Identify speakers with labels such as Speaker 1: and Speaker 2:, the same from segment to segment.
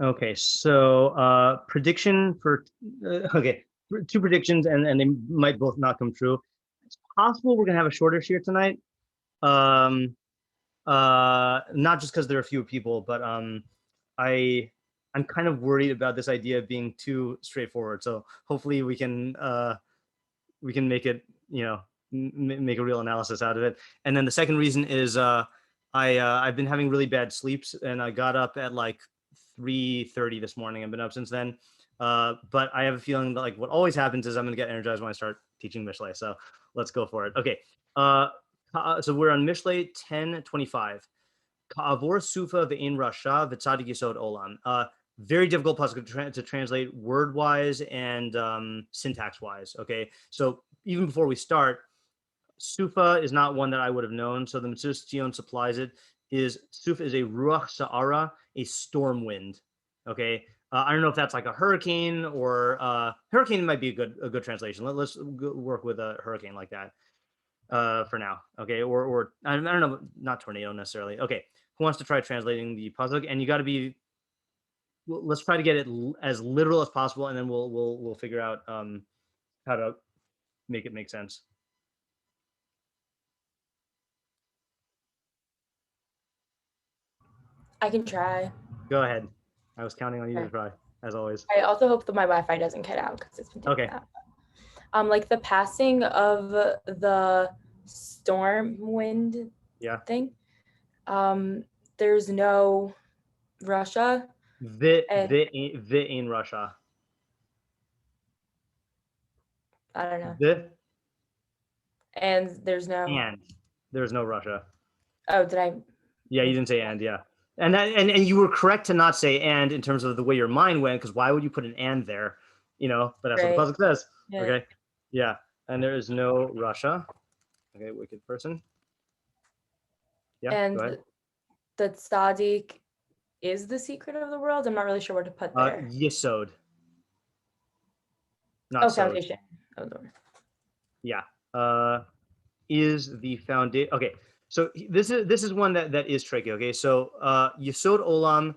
Speaker 1: Okay, so prediction for okay, two predictions, and they might both not come true. It's possible we're gonna have a shorter shiur tonight. Um, not just because there are fewer people, but I I'm kind of worried about this idea of being too straightforward. So hopefully we can make it, make a real analysis out of it. And then the second reason is I've been having really bad sleeps, and I got up at like 3:30 this morning. I've been up since then. But I have a feeling that like what always happens is I'm gonna get energized when I start teaching Mishlei. So let's go for it. Okay. So we're on Mishlei 10:25. Ka'avor sufa ve'in rasha v'tzadik yisod olam. Very difficult pasuk to translate word-wise and syntax-wise. Okay, so even before we start, sufa is not one that I would have known. So the Mitzvah Tzion supplies it. Sufa is a ruach sa'ara, a storm wind. Okay, I don't know if that's like a hurricane or hurricane might be a good translation. Let's work with a hurricane like that for now. Okay, or I don't know, not tornado necessarily. Okay, who wants to try translating the pasuk? And you got to be. Let's try to get it as literal as possible, and then we'll figure out how to make it make sense.
Speaker 2: I can try.
Speaker 1: Go ahead. I was counting on you to try, as always.
Speaker 2: I also hope that my Wi-Fi doesn't cut out because it's been doing
Speaker 1: Okay.
Speaker 2: that. Like the passing of the storm wind
Speaker 1: Yeah.
Speaker 2: thing. There's no Russia.
Speaker 1: The in Russia.
Speaker 2: I don't know.
Speaker 1: The
Speaker 2: And there's no.
Speaker 1: and there's no Russia.
Speaker 2: Oh, did I?
Speaker 1: Yeah, you didn't say and. Yeah, and you were correct to not say and in terms of the way your mind went, because why would you put an and there? But that's what the pasuk says.
Speaker 2: Yeah.
Speaker 1: Okay. Yeah, and there is no Russia. Okay, wicked person. Yeah.
Speaker 2: And
Speaker 1: go ahead.
Speaker 2: the tzaddik is the secret of the world. I'm not really sure what to put there.
Speaker 1: Yisod. Not
Speaker 2: foundation.
Speaker 1: Yeah. Is the foundation. Okay. So this is one that is tricky. Okay. So Yisod Olam,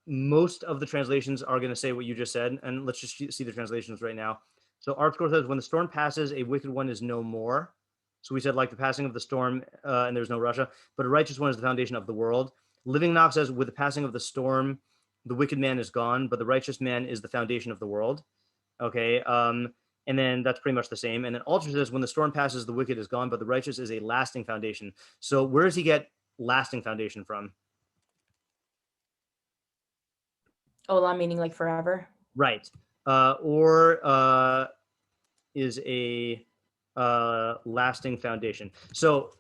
Speaker 1: most of the translations are going to say what you just said. And let's just see the translations right now. So ArtScroll says, when the storm passes, a wicked one is no more. So we said like the passing of the storm and there's no Russia, but a righteous one is the foundation of the world. Living Knock says, with the passing of the storm, the wicked man is gone, but the righteous man is the foundation of the world. Okay. And then that's pretty much the same. And then Alter says, when the storm passes, the wicked is gone, but the righteous is a lasting foundation. So where does he get lasting foundation from?
Speaker 2: Olam meaning like forever.
Speaker 1: Right. Or is a lasting foundation. So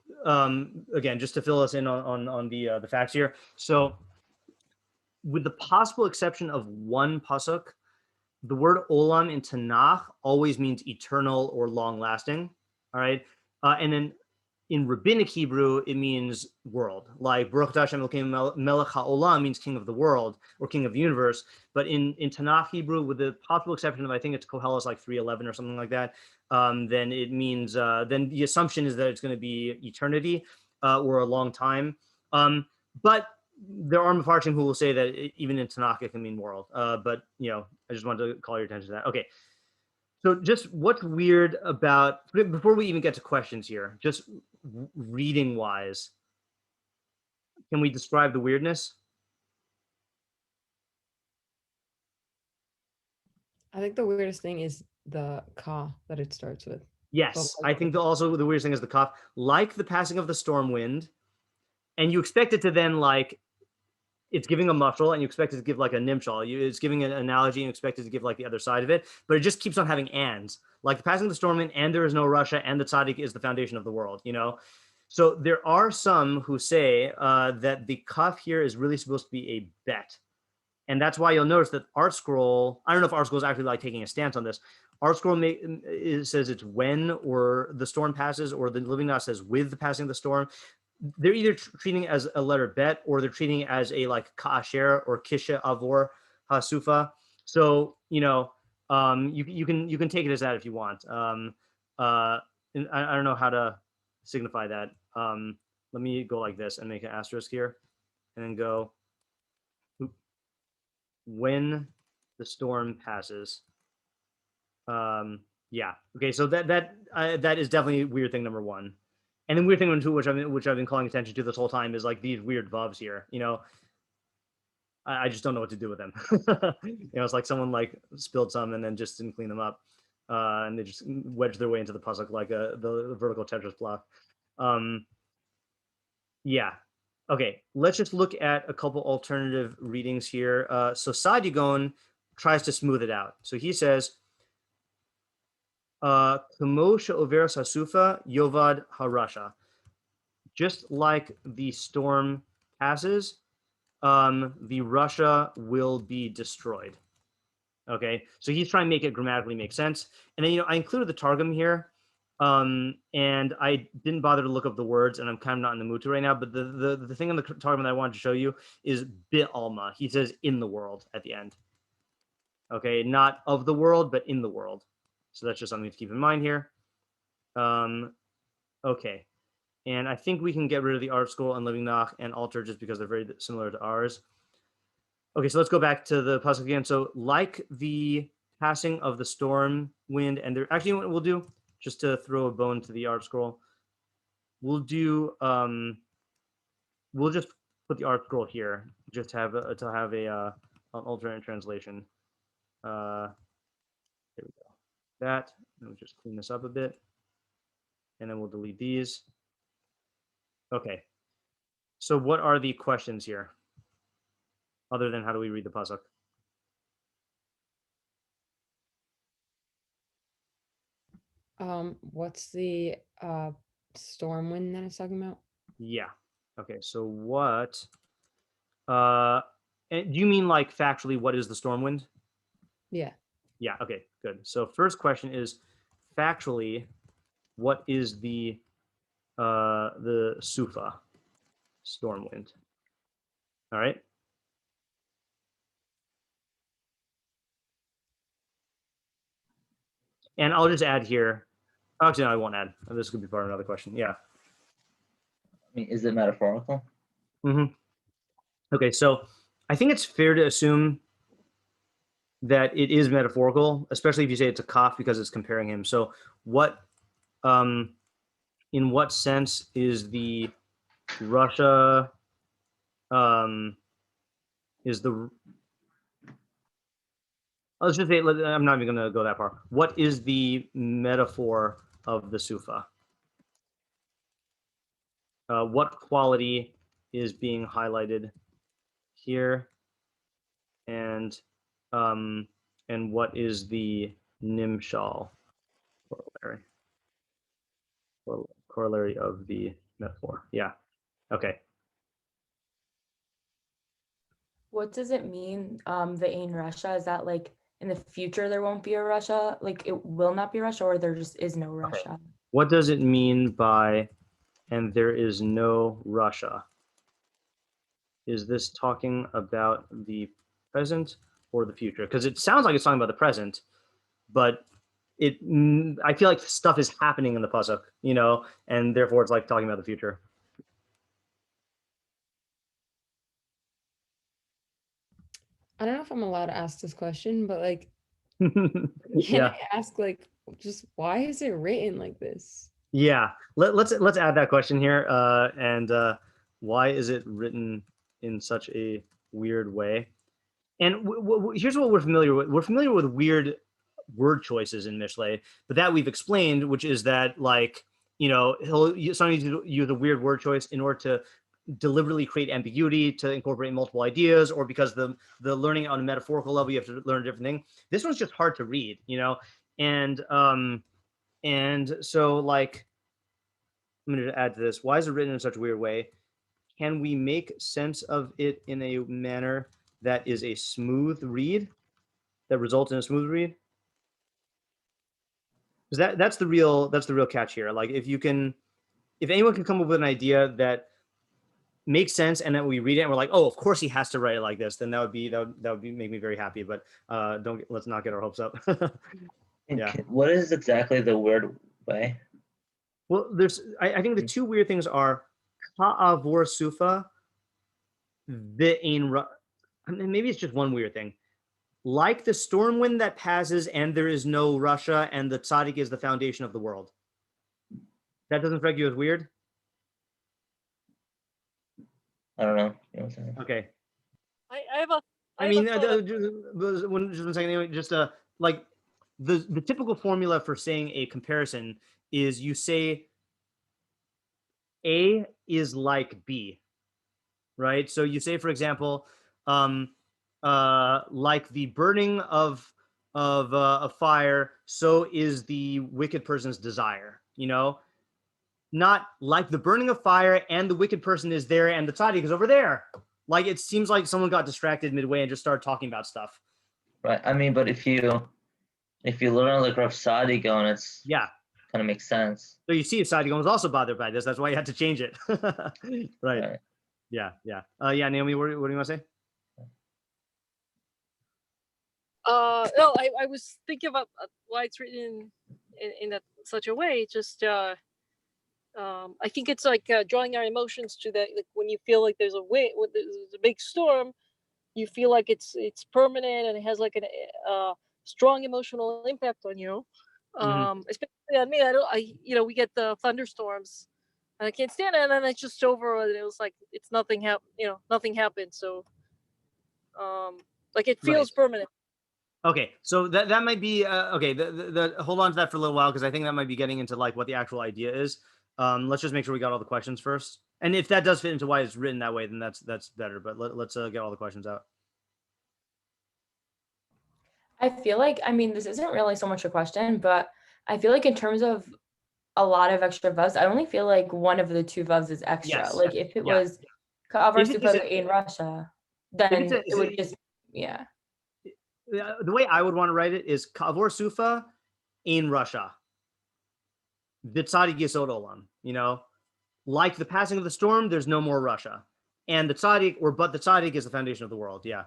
Speaker 1: again, just to fill us in on the facts here. So with the possible exception of one pasuk, the word olam in Tanakh always means eternal or long lasting. All right. And then in rabbinic Hebrew, it means world. Like Baruch Hashem Elokeinu Melech HaOlam means king of the world or king of the universe. But in Tanakh Hebrew, with the possible exception of I think it's Koheles like 3:11 or something like that, then it means then the assumption is that it's going to be eternity or a long time. But there are Mepharshim who will say that even in Tanakh it can mean world. But I just wanted to call your attention to that. Okay. So just what's weird about, before we even get to questions here, just reading wise, can we describe the weirdness?
Speaker 3: I think the weirdest thing is the ka that it starts with.
Speaker 1: Yes, I think also the weirdest thing is the kaf, like the passing of the storm wind, and you expect it to then like, it's giving a mashal and you expect it to give like a nimshal. It's giving an analogy and you expect it to give like the other side of it, but it just keeps on having ands. Like the passing of the storm wind, and there is no Russia, and the tzaddik is the foundation of the world, So there are some who say that the kaf here is really supposed to be a bet. And that's why you'll notice that ArtScroll, I don't know if ArtScroll is actually like taking a stance on this. ArtScroll says it's when or the storm passes, or the Living Knot says with the passing of the storm. They're either treating it as a letter bet, or they're treating it as a like ka'asher or kisha avor hasufa. So you can take it as that if you want. And I don't know how to signify that. Let me go like this and make an asterisk here, and then go. when the storm passes. Yeah. Okay. So that is definitely weird thing number one, and then weird thing number two, which I've been calling attention to this whole time, is like these weird vovs here. I just don't know what to do with them. It's like someone like spilled some and then just didn't clean them up, and they just wedged their way into the pasuk like the vertical Tetris block. Yeah. Okay. Let's just look at a couple alternative readings here. So Sadigon tries to smooth it out. So he says, "Kamo she'over hasufa yovad harasha." Just like the storm passes, the Russia will be destroyed. Okay, so he's trying to make it grammatically make sense. And then, I included the Targum here, and I didn't bother to look up the words, and I'm kind of not in the mood to right now. But the thing on the Targum that I wanted to show you is bit alma. He says in the world at the end. Okay, not of the world, but in the world. So that's just something to keep in mind here. Okay. And I think we can get rid of the art school and living nach and altar just because they're very similar to ours. Okay, so let's go back to the pasuk again. So like the passing of the storm wind, and there actually what we'll do, just to throw a bone to the art scroll, we'll do we'll just put the art scroll here, just have a an alternate translation. There we go. That, and we'll just clean this up a bit, and then we'll delete these. Okay. So what are the questions here? Other than how do we read the pasuk?
Speaker 3: What's the storm wind that it's talking about?
Speaker 1: Yeah. Okay. So what? And do you mean like factually? What is the storm wind?
Speaker 3: Yeah.
Speaker 1: Yeah. Okay. Good. So first question is factually, what is the sufa storm wind? All right. And I'll just add here. Actually, no, I won't add. This could be part of another question. Yeah.
Speaker 4: I mean, is it metaphorical?
Speaker 1: Mm-hmm. Okay. So I think it's fair to assume that it is metaphorical, especially if you say it's a kaf because it's comparing him. So what, in what sense is the Russia, is the, let's just say, I'm not even going to go that far. What is the metaphor of the Sufa? What quality is being highlighted here? And what is the nimshal corollary of the metaphor? Yeah. Okay.
Speaker 2: What does it mean? The Ain Russia, is that like in the future there won't be a Russia? Like it will not be Russia, or there just is no Russia?
Speaker 1: Okay. What does it mean by "and there is no Russia"? Is this talking about the present or the future? Because it sounds like it's talking about the present, but I feel like stuff is happening in the pasuk, and therefore it's like talking about the future.
Speaker 3: I don't know if I'm allowed to ask this question, but like, can
Speaker 1: Yeah.
Speaker 3: I ask like, just why is it written like this?
Speaker 1: Yeah. Let's add that question here. And why is it written in such a weird way? And here's what we're familiar with. We're familiar with weird word choices in Mishlei, but that we've explained, which is that like, he'll sometimes use a weird word choice in order to deliberately create ambiguity, to incorporate multiple ideas, or because the learning on a metaphorical level, you have to learn a different thing. This one's just hard to read, and so like, I'm going to add to this. Why is it written in such a weird way? Can we make sense of it in a manner that is a smooth read, that results in a smooth read? Because that's the real catch here. Like if anyone can come up with an idea that makes sense and then we read it and we're like, oh, of course he has to write it like this, then that would make me very happy. But let's not get our hopes up. Yeah.
Speaker 4: What is exactly the weird way?
Speaker 1: Well, I think the two weird things are ka'avor sufa, mean, maybe it's just one weird thing. Like the storm wind that passes and there is no Russia and the tzaddik is the foundation of the world. That doesn't strike you as weird?
Speaker 4: I don't know. You know what I'm saying?
Speaker 1: Okay.
Speaker 5: I have a.
Speaker 1: I
Speaker 5: have
Speaker 1: mean,
Speaker 5: a thought of-
Speaker 1: just one second. Anyway, just like the typical formula for saying a comparison is you say A is like B, right? So you say, for example, like the burning of a fire, so is the wicked person's desire. You know, not like the burning of fire and the wicked person is there and the tzaddik is over there. Like it seems like someone got distracted midway and just started talking about stuff.
Speaker 4: Right. I mean, but if you learn like Rav Sadigo, and it's
Speaker 1: Yeah.
Speaker 4: kind of makes sense.
Speaker 1: So you see, Sadiq was also bothered by this. That's why you had to change it. Right.
Speaker 4: Right.
Speaker 1: Yeah. Yeah. Yeah. Naomi, what do you want to say?
Speaker 5: No, I was thinking about why it's written in that such a way. Just I think it's like drawing our emotions to that. Like when you feel like there's a wind, when there's a big storm, you feel like it's permanent and it has like a strong emotional impact on you. Especially on me, we get the thunderstorms, and I can't stand it. And then it's just over, and it was like it's nothing nothing happened. So, like it feels permanent.
Speaker 1: Okay, so that might be okay. The hold on to that for a little while because I think that might be getting into like what the actual idea is. Let's just make sure we got all the questions first, and if that does fit into why it's written that way, then that's better. But let's get all the questions out.
Speaker 2: I feel like, I mean, this isn't really so much a question, but I feel like in terms of a lot of extra vowels, I only feel like one of the two vowels is extra.
Speaker 1: Yes.
Speaker 2: Like if it
Speaker 1: Yeah.
Speaker 2: was Ka'avar
Speaker 1: Is it-
Speaker 2: Sufa in Russia, then it would just, yeah.
Speaker 1: The way I would want to write it is Kavor Sufa in Russia. The tzaddik yisod olam, you know, like the passing of the storm, there's no more Russia. And the tzaddik, but the tzaddik is the foundation of the world. Yeah.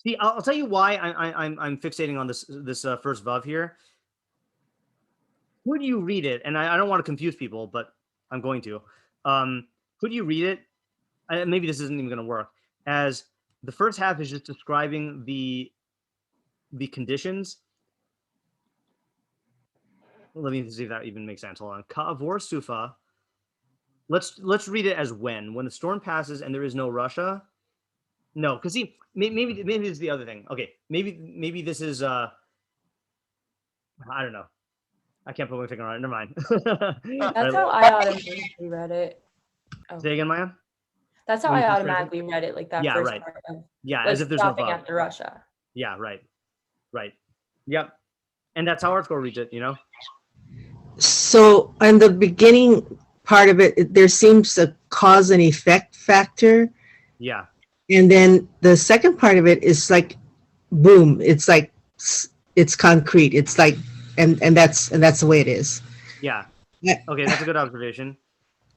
Speaker 1: See, I'll tell you why I'm fixating on this first vav here. Could you read it? And I don't want to confuse people, but I'm going to. Could you read it? Maybe this isn't even going to work. As the first half is just describing the conditions. Let me see if that even makes sense. Hold on. Ka'avor sufa. Let's read it as when the storm passes and there is no Russia. No, because see, maybe it's the other thing. Okay, maybe this is I don't know. I can't put my finger on it. Never mind.
Speaker 2: That's how I automatically read it. Oh.
Speaker 1: Say again, Maya.
Speaker 2: That's how
Speaker 1: When
Speaker 2: I
Speaker 1: you first read it?
Speaker 2: automatically read it, like that
Speaker 1: Yeah,
Speaker 2: first
Speaker 1: right.
Speaker 2: part of
Speaker 1: Yeah,
Speaker 2: like
Speaker 1: as if there's no
Speaker 2: stopping
Speaker 1: vav.
Speaker 2: after Russia.
Speaker 1: Yeah, right. Yep. And that's how ArtScore reads it, you know?
Speaker 6: So on the beginning part of it, there seems a cause and effect factor.
Speaker 1: Yeah.
Speaker 6: And then the second part of it is like, boom, it's like, it's concrete. It's like, and that's the way it is.
Speaker 1: Yeah.
Speaker 6: Yeah.
Speaker 1: Okay, that's a good observation.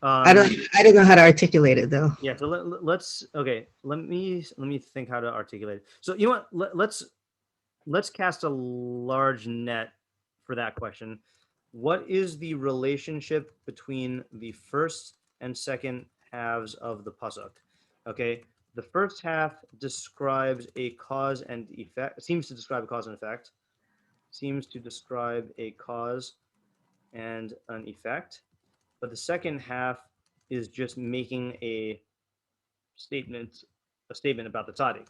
Speaker 6: I don't know how to articulate it though.
Speaker 1: Yeah, so let's let me think how to articulate it. So you know what? Let's cast a large net for that question. What is the relationship between the first and second halves of the pasuk? Okay, the first half describes a cause and effect. Seems to describe a cause and effect. Seems to describe a cause and an effect. But the second half is just making a statement about the tzaddik.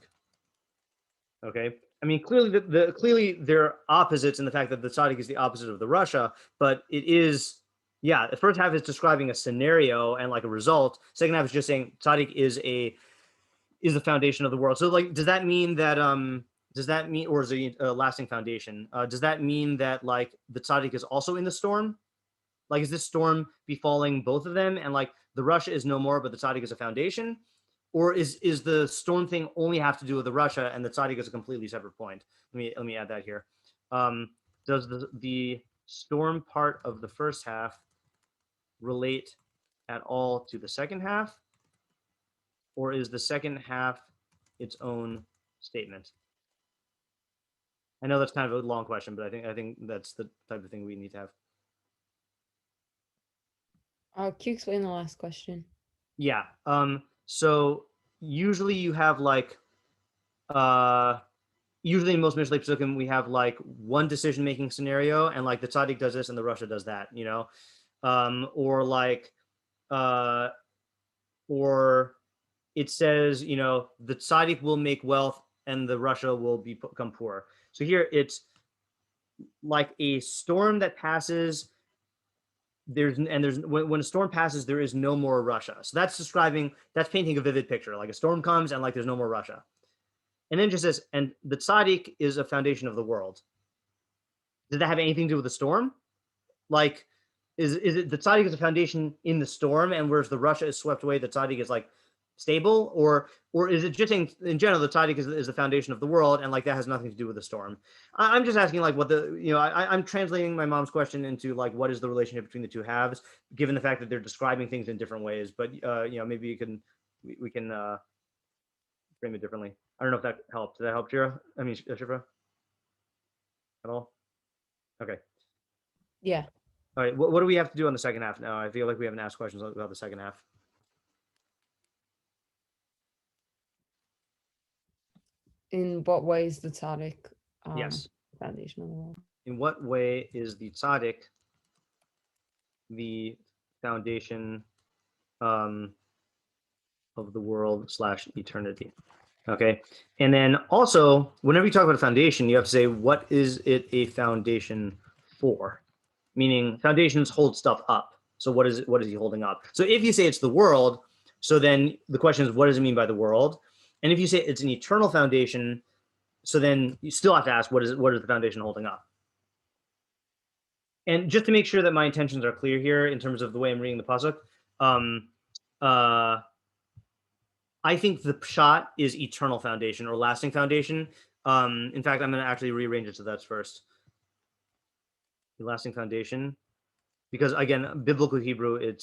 Speaker 1: Okay, I mean clearly clearly they're opposites in the fact that the tzaddik is the opposite of the Russia, but it is the first half is describing a scenario and like a result. Second half is just saying tzaddik is the foundation of the world. So like, does that mean, or is it a lasting foundation? Does that mean that like the tzaddik is also in the storm? Like, is this storm befalling both of them? And like the Russia is no more, but the tzaddik is a foundation? Or is the storm thing only have to do with the Russia and the tzaddik is a completely separate point? Let me add that here. Does the storm part of the first half relate at all to the second half? Or is the second half its own statement? I know that's kind of a long question, but I think that's the type of thing we need to have.
Speaker 3: Can you explain the last question?
Speaker 1: Yeah. So usually you have like, usually in most Mishlei Pesukim, we have like one decision-making scenario, and like the tzaddik does this and the Rasha does that, you know, or like, or it says, you know, the tzaddik will make wealth and the Rasha will become poor. So here it's like a storm that passes. When a storm passes, there is no more Rasha. So that's painting a vivid picture. Like a storm comes and like there's no more Rasha. And then it just says, and the tzaddik is a foundation of the world. Did that have anything to do with the storm? Like, is it the tzaddik is a foundation in the storm, and whereas the Rasha is swept away, the tzaddik is like stable, or is it just in general the tzaddik is the foundation of the world, and like that has nothing to do with the storm? I'm just asking like what the, you know, I'm translating my mom's question into like what is the relationship between the two halves, given the fact that they're describing things in different ways. But you know, maybe we can frame it differently. I don't know if that helped. Did that help, Shira? I mean, Shifra? At all? Okay.
Speaker 3: Yeah.
Speaker 1: All right. What do we have to do on the second half now? I feel like we haven't asked questions about the second half.
Speaker 3: In what way is the tzaddik
Speaker 1: Yes.
Speaker 3: foundation of the world?
Speaker 1: In what way is the tzaddik the foundation of the world / eternity? Okay. And then also, whenever you talk about a foundation, you have to say, what is it a foundation for? Meaning foundations hold stuff up. So what is he holding up? So if you say it's the world, so then the question is, what does it mean by the world? And if you say it's an eternal foundation, so then you still have to ask, what is the foundation holding up? And just to make sure that my intentions are clear here in terms of the way I'm reading the pasuk, I think the pshat is eternal foundation or lasting foundation. In fact, I'm going to actually rearrange it so that's first. The lasting foundation, because again, biblical Hebrew, I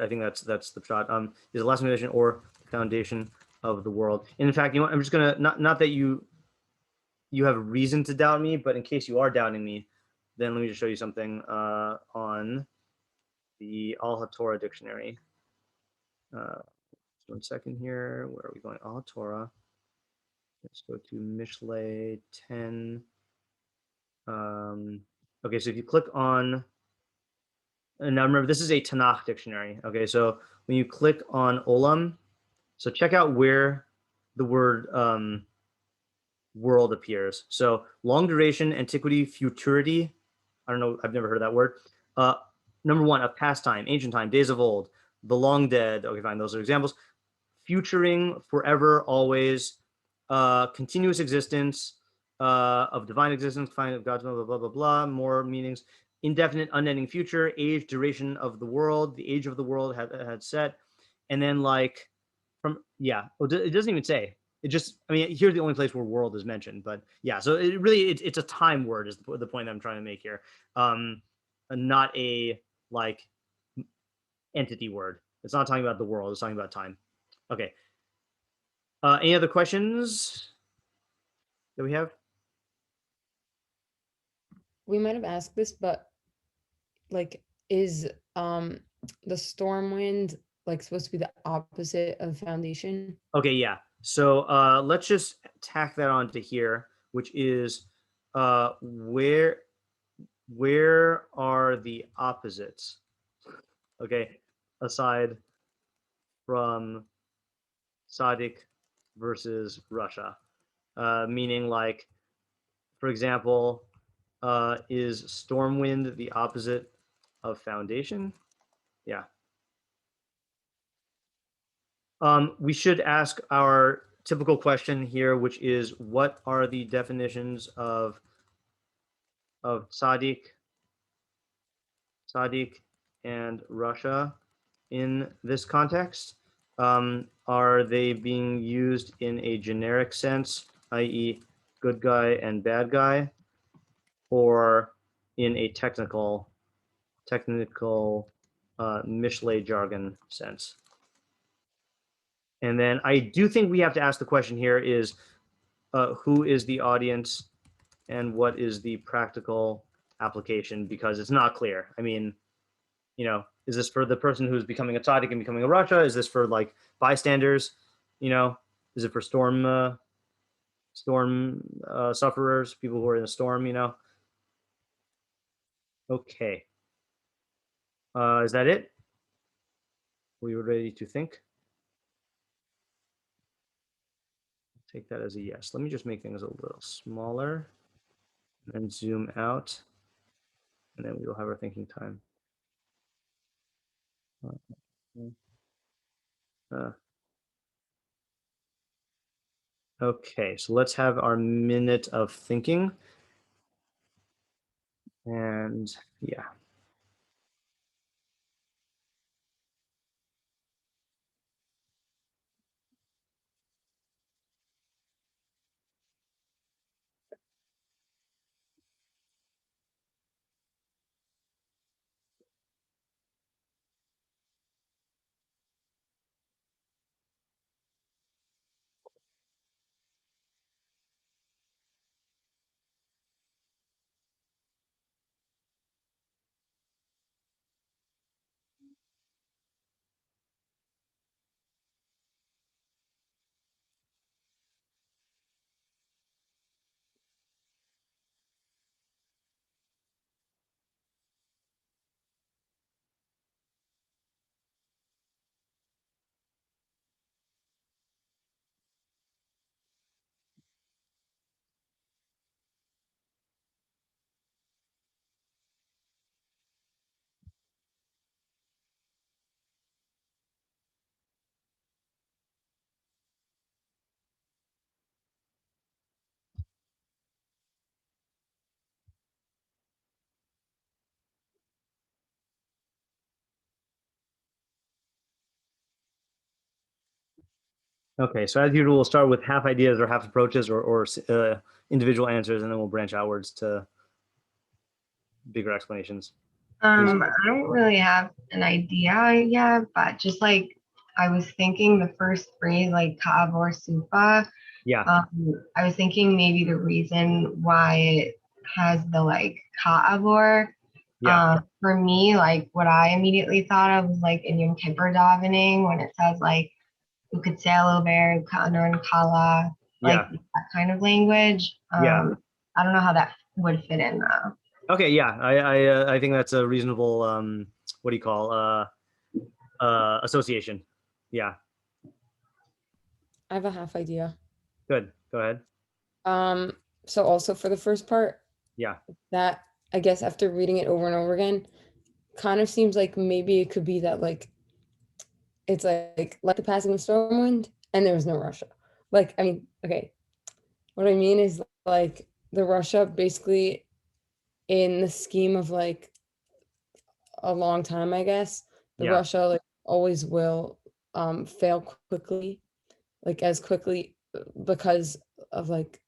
Speaker 1: think that's the pshat. Is a lasting foundation or foundation of the world. And in fact, you know what, I'm just gonna not that you have reason to doubt me, but in case you are doubting me, then let me just show you something on the Al HaTorah dictionary. Just 1 second here. Where are we going? Al HaTorah. Let's go to Mishlei 10. Okay, so if you click on, and now remember, this is a Tanakh dictionary. Okay, so when you click on Olam, so check out where the word world appears. So long duration, antiquity, futurity. I don't know, I've never heard of that word. Number one, of past time, ancient time, days of old, the long dead. Okay, fine, those are examples. Futuring, forever, always, continuous existence, of divine existence, kind of God's blah, blah, blah, blah, blah, more meanings, indefinite, unending future, age, duration of the world, the age of the world had set. And then like from, yeah, it doesn't even say. It just, I mean, here's the only place where world is mentioned, but yeah, so it really, it's a time word is the point I'm trying to make here. Not a like entity word. It's not talking about the world, it's talking about time. Okay. Any other questions that we have?
Speaker 3: We might have asked this, but like, is the storm wind like supposed to be the opposite of foundation?
Speaker 1: Okay, yeah. So let's just tack that onto here, which is where are the opposites? Okay, aside from tzaddik versus Russia, meaning like, for example, is stormwind the opposite of foundation? Yeah. We should ask our typical question here, which is, what are the definitions of tzaddik and Russia in this context? Are they being used in a generic sense, i.e. good guy and bad guy, or in a technical Mishlei jargon sense? And then I do think we have to ask the question here is, who is the audience and what is the practical application? Because it's not clear. I mean, you know, Is this for the person who's becoming a tzaddik and becoming a rasha? Is this for like bystanders? You know, is it for storm sufferers, people who are in a storm? You know. Okay. Is that it? We were ready to think. Take that as a yes. Let me just make things a little smaller and zoom out, and then we will have our thinking time. Okay, so let's have our minute of thinking. And yeah. Okay, so as usual, we'll start with half ideas or half approaches or individual answers, and then we'll branch outwards to bigger explanations.
Speaker 7: I don't really have an idea yet, but just like I was thinking the first phrase, like ka'avor supa,
Speaker 1: Yeah.
Speaker 7: I was thinking maybe the reason why it has the like ka'avor.
Speaker 1: Yeah.
Speaker 7: For me, like what I immediately thought of was like in Yom Kippur davening when it says like ukatselo ber ka'anon kala, like
Speaker 1: Yeah.
Speaker 7: that kind of language.
Speaker 1: Yeah.
Speaker 7: I don't know how that would fit in though.
Speaker 1: Okay, yeah, I think that's a reasonable what do you call association. Yeah,
Speaker 3: I have a half idea.
Speaker 1: good. Go ahead.
Speaker 3: So also for the first part,
Speaker 1: Yeah.
Speaker 3: that I guess after reading it over and over again, kind of seems like maybe it could be that like it's like the passing of storm wind and there was no Russia. Like, I mean, okay. What I mean is like the Russia basically in the scheme of like a long time, I guess, the
Speaker 1: Yeah.
Speaker 3: Russia like always will fail quickly, like as quickly because of like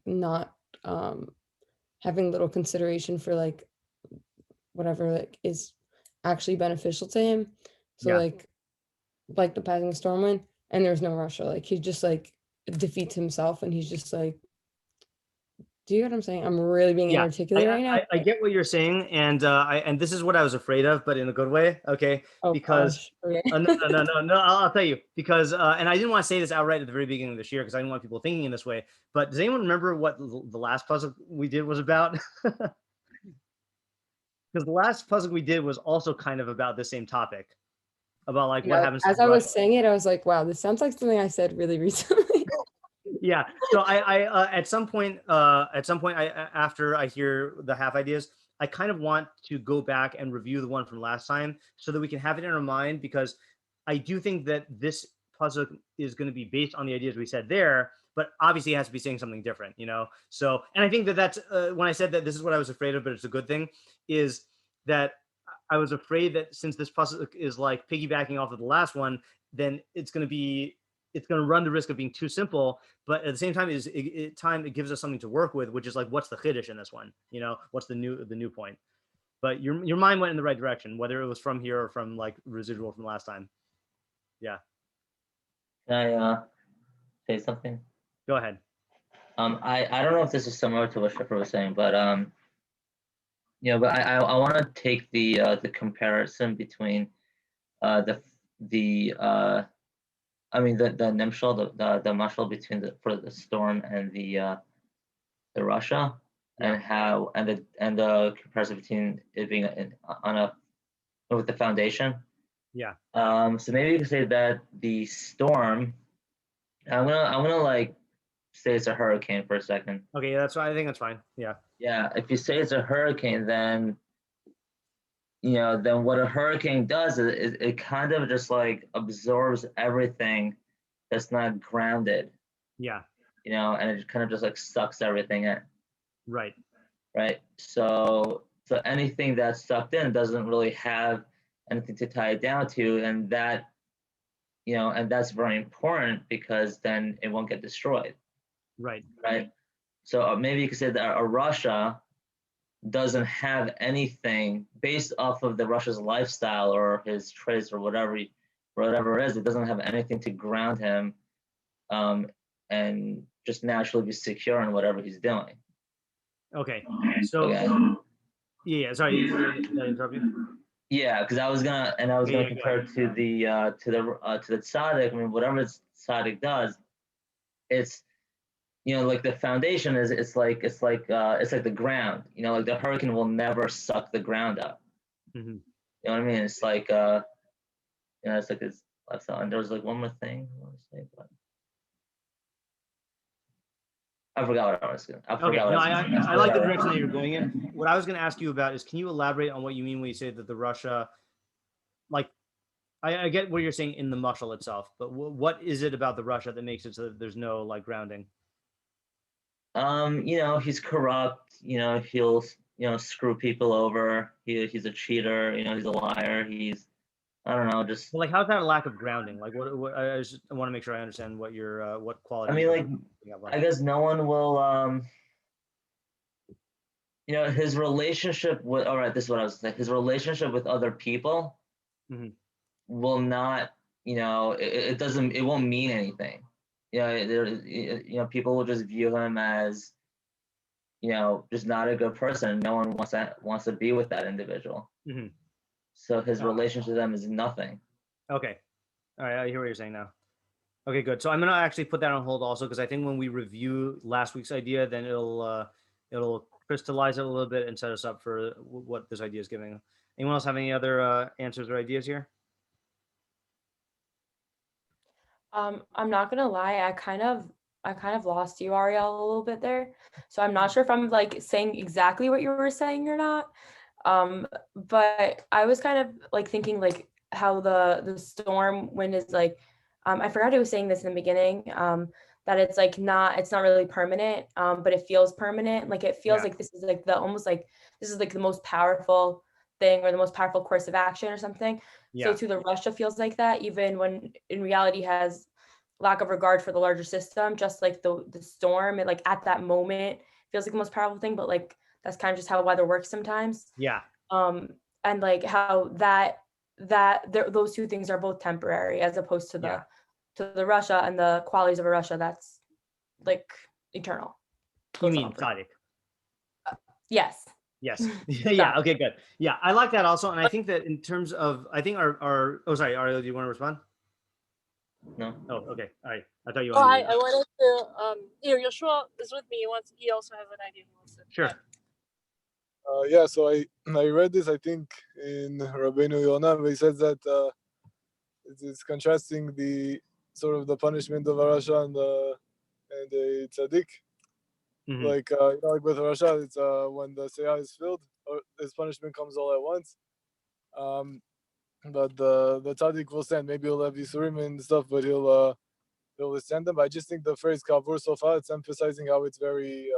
Speaker 3: not having little consideration for like whatever like is actually beneficial to him. So
Speaker 1: Yeah.
Speaker 3: like the passing of Stormwind, and there's no Russia. Like he just like defeats himself, and he's just like, do you get what I'm saying? I'm really being
Speaker 1: Yeah,
Speaker 3: inarticulate right now.
Speaker 1: I get what you're saying, and this is what I was afraid of, but in a good way. Okay,
Speaker 3: Oh
Speaker 1: because
Speaker 3: gosh. Okay.
Speaker 1: no, I'll tell you because and I didn't want to say this outright at the very beginning of this year because I didn't want people thinking in this way. But does anyone remember what the last puzzle we did was about? Because the last puzzle we did was also kind of about the same topic, about like what
Speaker 3: Yeah,
Speaker 1: happens
Speaker 3: as
Speaker 1: to
Speaker 3: I was
Speaker 1: Russia.
Speaker 3: saying it, I was like, wow, this sounds like something I said really recently.
Speaker 1: Yeah, so I at some point after I hear the half ideas, I kind of want to go back and review the one from last time so that we can have it in our mind, because I do think that this puzzle is going to be based on the ideas we said there, but obviously it has to be saying something different, you know. So, and I think that that's when I said that this is what I was afraid of, but it's a good thing, is that I was afraid that since this puzzle is like piggybacking off of the last one, then it's going to run the risk of being too simple. But at the same time, it gives us something to work with, which is like, what's the chidush in this one? You know, what's the new point? But your mind went in the right direction, whether it was from here or from like residual from last time. Yeah.
Speaker 4: Can I say something?
Speaker 1: Go ahead.
Speaker 4: I don't know if this is similar to what Shifra was saying, but Yeah, but I want to take the comparison between the nimshal, the mashal between the storm and the Russia, and how and the comparison between it being on a with the foundation.
Speaker 1: Yeah.
Speaker 4: So maybe you could say that the storm. I'm gonna like say it's a hurricane for a second.
Speaker 1: Okay, yeah, that's fine. I think that's fine. Yeah.
Speaker 4: Yeah, if you say it's a hurricane, then then what a hurricane does is it kind of just like absorbs everything that's not grounded,
Speaker 1: Yeah.
Speaker 4: and it kind of just like sucks everything in,
Speaker 1: Right.
Speaker 4: right? So anything that's sucked in doesn't really have anything to tie it down to, and and that's very important because then it won't get destroyed,
Speaker 1: Right.
Speaker 4: right? So maybe you could say that a Russia doesn't have anything based off of the Russia's lifestyle or his traits or whatever it is. It doesn't have anything to ground him, and just naturally be secure in whatever he's doing.
Speaker 1: Okay. So
Speaker 4: Okay.
Speaker 1: yeah, sorry, did I interrupt you?
Speaker 4: Yeah, because I was gonna
Speaker 1: Yeah, go
Speaker 4: compare
Speaker 1: ahead.
Speaker 4: it to the tzaddik. I mean, whatever the tzaddik does, it's like the foundation is it's like the ground. Like the hurricane will never suck the ground up.
Speaker 1: Mhm.
Speaker 4: You know what I mean? It's like it's like his lifestyle. And there was like one more thing I want to say, but I forgot what I was gonna. I
Speaker 1: Okay,
Speaker 4: forgot
Speaker 1: no,
Speaker 4: what I was gonna
Speaker 1: I like the
Speaker 4: say.
Speaker 1: direction that you're going in. What I was going to ask you about is, can you elaborate on what you mean when you say that the Russia, like, I get what you're saying in the mushal itself, but what is it about the Russia that makes it so that there's no like grounding?
Speaker 4: He's corrupt. He'll screw people over. He's a cheater. He's a liar. I don't know, just.
Speaker 1: Well, like, how's that a lack of grounding? Like, what I want to make sure I understand what your what quality.
Speaker 4: I mean, like, I guess no one will. His relationship with. All right, this is what I was saying. His relationship with other people
Speaker 1: Mhm.
Speaker 4: will not. It doesn't. It won't mean anything. People will just view him as. Just not a good person. No one wants to be with that individual.
Speaker 1: Mhm.
Speaker 4: So his relationship to them is nothing.
Speaker 1: Okay, all right, I hear what you're saying now. Okay, good. So I'm gonna actually put that on hold also, because I think when we review last week's idea, then it'll crystallize it a little bit and set us up for what this idea is giving. Anyone else have any other answers or ideas here?
Speaker 2: I'm not gonna lie, I kind of lost you, Ariel, a little bit there. So I'm not sure if I'm like saying exactly what you were saying or not. But I was kind of like thinking like how the storm wind is like, I forgot I was saying this in the beginning, that it's like it's not really permanent, but it feels permanent. Like it feels
Speaker 1: Yeah.
Speaker 2: like this is like this is like the most powerful thing or the most powerful course of action or something. So
Speaker 1: Yeah.
Speaker 2: to the Russia feels like that, even when in reality has lack of regard for the larger system, just like the storm, it like at that moment feels like the most powerful thing, but like that's kind of just how weather works sometimes.
Speaker 1: Yeah.
Speaker 2: And like how those two things are both temporary as opposed to the Russia and the qualities of a Russia that's like eternal.
Speaker 1: You
Speaker 2: Goes
Speaker 1: mean
Speaker 2: on for-
Speaker 1: tzaddik?
Speaker 2: Yes.
Speaker 1: Yes. Yeah. Okay. Good. Yeah, I like that also, and I think that in terms of, I think our oh sorry, Ariel, do you want to respond?
Speaker 4: No.
Speaker 1: Oh, okay. All right. I thought you
Speaker 5: Oh,
Speaker 1: wanted.
Speaker 5: I wanted to here Yoshua is with me. He also has an idea he wants to
Speaker 1: Sure.
Speaker 5: add.
Speaker 8: Yeah, so I read this, I think, in Rabbeinu Yonah, where he says that it's contrasting the sort of the punishment of a Rasha and the tzaddik.
Speaker 1: Mhm.
Speaker 8: Like like with a Rasha, it's when the seyah is filled, or his punishment comes all at once. But the tzaddik will stand. Maybe he'll have yisurim and stuff, but he'll withstand them. But I just think the phrase kavur sofa, it's emphasizing how it's very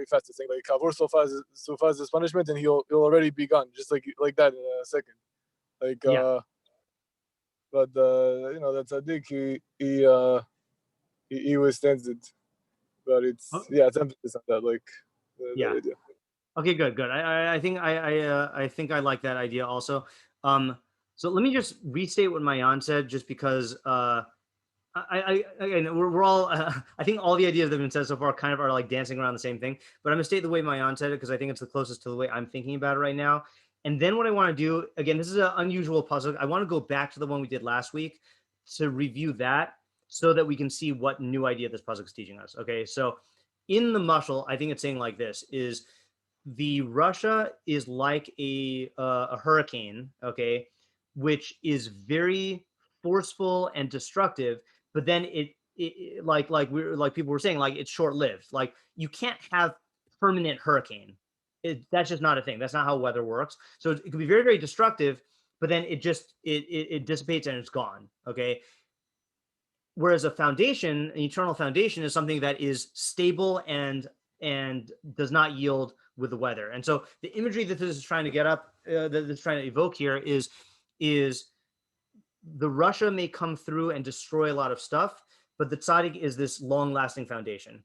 Speaker 8: fast. It's saying like kavur sofa is his punishment, and he'll already be gone, just like that in a second. Like
Speaker 1: Yeah.
Speaker 8: but that tzaddik he withstands it. But it's it's emphasis on that, like
Speaker 1: Yeah.
Speaker 8: that idea.
Speaker 1: Okay, good. I think I think I like that idea also. So let me just restate what Mayan said, just because Again, we're all, I think all the ideas that have been said so far kind of are like dancing around the same thing, but I'm gonna state the way Mayan said it because I think it's the closest to the way I'm thinking about it right now. And then what I want to do, again, this is an unusual puzzle. I want to go back to the one we did last week to review that so that we can see what new idea this puzzle is teaching us. Okay, so in the mushal, I think it's saying like this, is the Russia is like a hurricane, okay, which is very forceful and destructive, but then like people were saying, like it's short lived. Like you can't have permanent hurricane. That's just not a thing. That's not how weather works. So it can be very destructive, but then it dissipates and it's gone. Okay. Whereas a foundation, an eternal foundation, is something that is stable and does not yield with the weather. And so the imagery that this is trying to get up, that it's trying to evoke here is the Russia may come through and destroy a lot of stuff, but the tzaddik is this long-lasting foundation.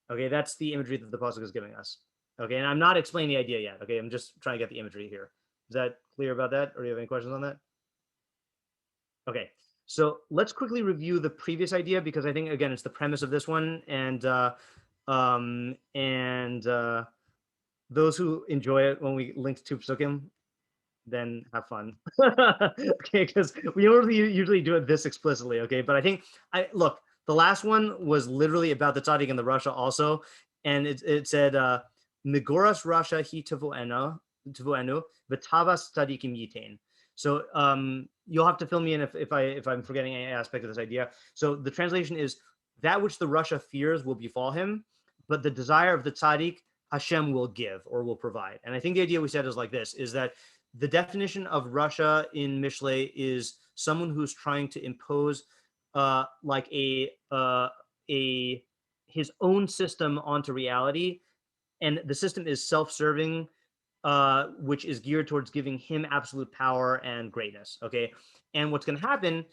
Speaker 1: Okay, that's the imagery that the pasuk is giving us. Okay, and I'm not explaining the idea yet. Okay, I'm just trying to get the imagery here. Is that clear about that, or do you have any questions on that? Okay, so let's quickly review the previous idea because I think again it's the premise of this one, and those who enjoy it when we link to psukim, then have fun. Okay, because we don't usually do it this explicitly. Okay, but I think look. The last one was literally about the tzaddik and the Russia also, and it said Migoras Russia hi tavuenu v'tavas tzaddikim yitain. So you'll have to fill me in if I'm forgetting any aspect of this idea. So the translation is that which the Russia fears will befall him, but the desire of the tzaddik Hashem will give or will provide. And I think the idea we said is like this: is that the definition of Russia in Mishlei is someone who's trying to impose like his own system onto reality, and the system is self-serving, which is geared towards giving him absolute power and greatness. Okay, and what's going to happen,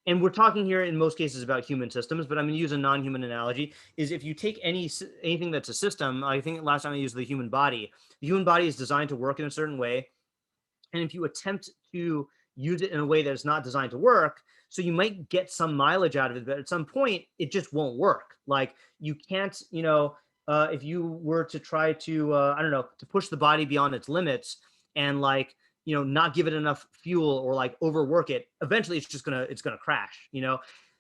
Speaker 1: and we're talking here in most cases about human systems, but I'm going to use a non-human analogy, is if you take anything that's a system, I think last time I used the human body is designed to work in a certain way, and if you attempt to use it in a way that is not designed to work, so you might get some mileage out of it, but at some point it just won't work. Like you can't, if you were to try to, I don't know, to push the body beyond its limits and like, not give it enough fuel or like overwork it, eventually it's gonna crash.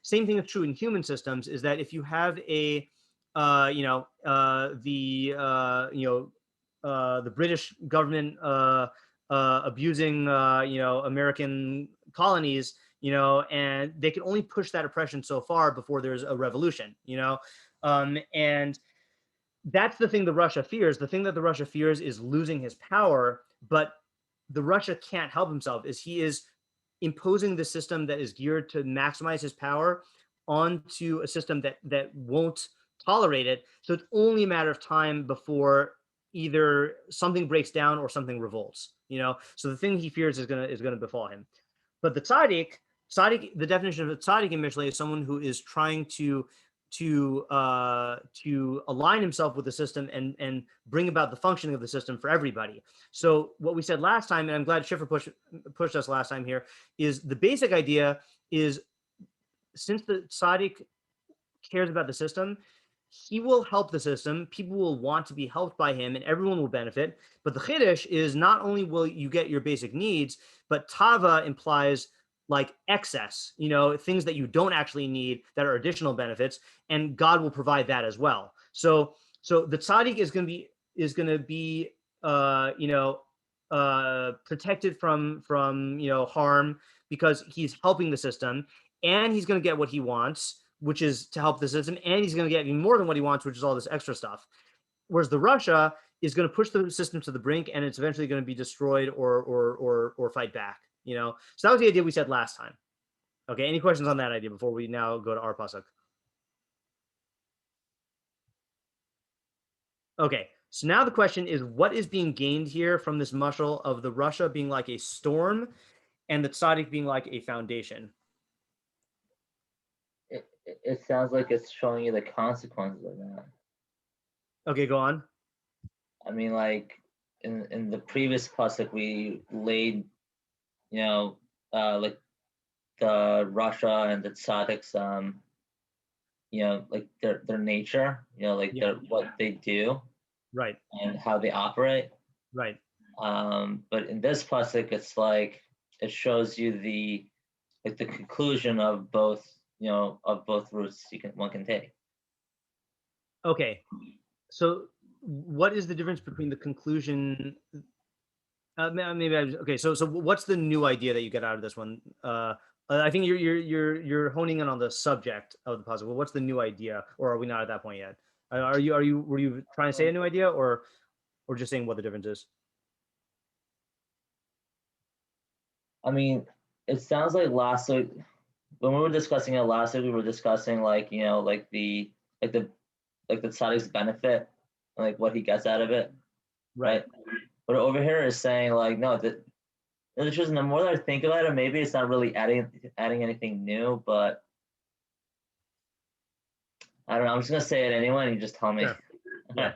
Speaker 1: Same thing is true in human systems. Is that if you have the British government abusing American colonies, and they can only push that oppression so far before there's a revolution, and that's the thing that Russia fears. The thing that the Russia fears is losing his power, but the Russia can't help himself. Is he is imposing the system that is geared to maximize his power onto a system that won't tolerate it. So it's only a matter of time before either something breaks down or something revolts. So the thing he fears is gonna befall him. But the tzaddik, the definition of a tzaddik in Mishlei is someone who is trying to align himself with the system and bring about the functioning of the system for everybody. So what we said last time, and I'm glad Schiffer pushed us last time here, is the basic idea is since the tzaddik cares about the system, he will help the system. People will want to be helped by him, and everyone will benefit. But the chidush is not only will you get your basic needs, but tava implies like excess, things that you don't actually need that are additional benefits, and God will provide that as well. So the tzaddik is going to be protected from harm because he's helping the system, and he's going to get what he wants, which is to help the system, and he's going to get even more than what he wants, which is all this extra stuff. Whereas the Russia is going to push the system to the brink, and it's eventually going to be destroyed or fight back. So that was the idea we said last time. Okay, any questions on that idea before we now go to our pasuk? Okay, so now the question is, what is being gained here from this mushal of the Russia being like a storm and the tzaddik being like a foundation?
Speaker 4: It sounds like it's showing you the consequences of that.
Speaker 1: Okay, go on.
Speaker 4: I mean, like in the previous pasuk, we laid, like the Russia and the tzaddiks, you know, like their nature, you know, like
Speaker 1: Yeah.
Speaker 4: what they do
Speaker 1: Right.
Speaker 4: and how they operate.
Speaker 1: Right.
Speaker 4: But in this pasuk, it's like it shows you the conclusion of both, you know, of both routes one can take.
Speaker 1: Okay. So what is the difference between the conclusion? Maybe okay. So what's the new idea that you get out of this one? I think you're honing in on the subject of the puzzle. Well, what's the new idea, or are we not at that point yet? Were you trying to say a new idea, or just saying what the difference is?
Speaker 4: I mean, it sounds like last week when we were discussing it last week, we were discussing like, you know, like the tzaddik's benefit, like what he gets out of it, right? But over here is saying like, no, it's just the more that I think about it, maybe it's not really adding anything new, but I don't know. I'm just gonna say it anyway, and you just tell me.
Speaker 1: Sure. Yeah.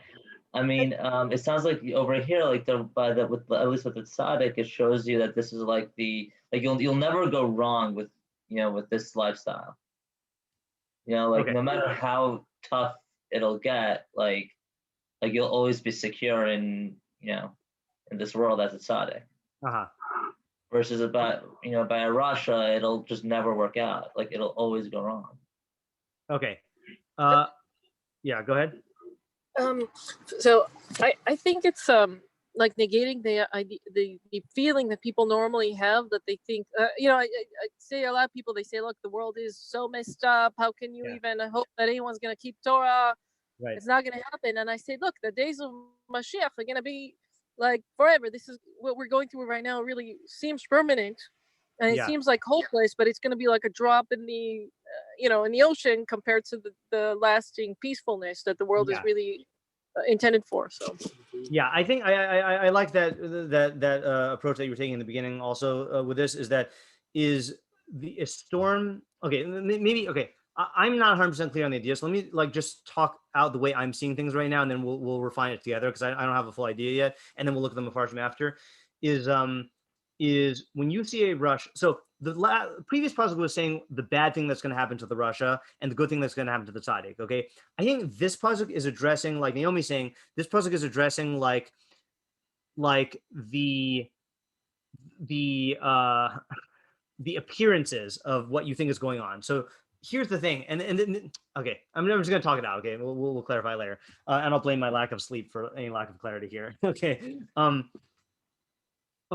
Speaker 4: I mean, it sounds like over here, like at least with the tzaddik, it shows you that this is like you'll never go wrong with, you know, with this lifestyle. You know, like
Speaker 1: Okay.
Speaker 4: no matter how tough it'll get, like you'll always be secure in, you know, in this world as a tzaddik.
Speaker 1: Uh-huh.
Speaker 4: Versus about, you know, by a Russia, it'll just never work out. Like it'll always go wrong.
Speaker 1: Okay. Yeah, go ahead.
Speaker 5: So I think it's like negating the idea, the feeling that people normally have, that they think, you know, I say a lot of people, they say, look, the world is so messed up. How can you even hope that anyone's going to keep Torah?
Speaker 1: Right.
Speaker 5: It's not going to happen. And I say, look, the days of Mashiach are going to be like forever. This is what we're going through right now. Really seems permanent, and it seems like hopeless, but it's going to be like a drop in the, you know, in the ocean compared to the lasting peacefulness that the world is really intended for. So
Speaker 1: yeah, I think I like that approach that you were taking in the beginning. Also, with this is a storm. Okay, maybe okay. I'm not 100% clear on the idea, so let me like just talk out the way I'm seeing things right now, and then we'll refine it together, because I don't have a full idea yet, and then we'll look at them apart from after. Is when you see a rush. So the previous puzzle was saying the bad thing that's going to happen to the Russia and the good thing that's going to happen to the tzaddik. Okay, I think this puzzle is addressing, like Naomi's saying, this puzzle is addressing like the appearances of what you think is going on. So here's the thing, and okay, I'm just going to talk it out. Okay, we'll clarify later, and I'll blame my lack of sleep for any lack of clarity here. Okay, a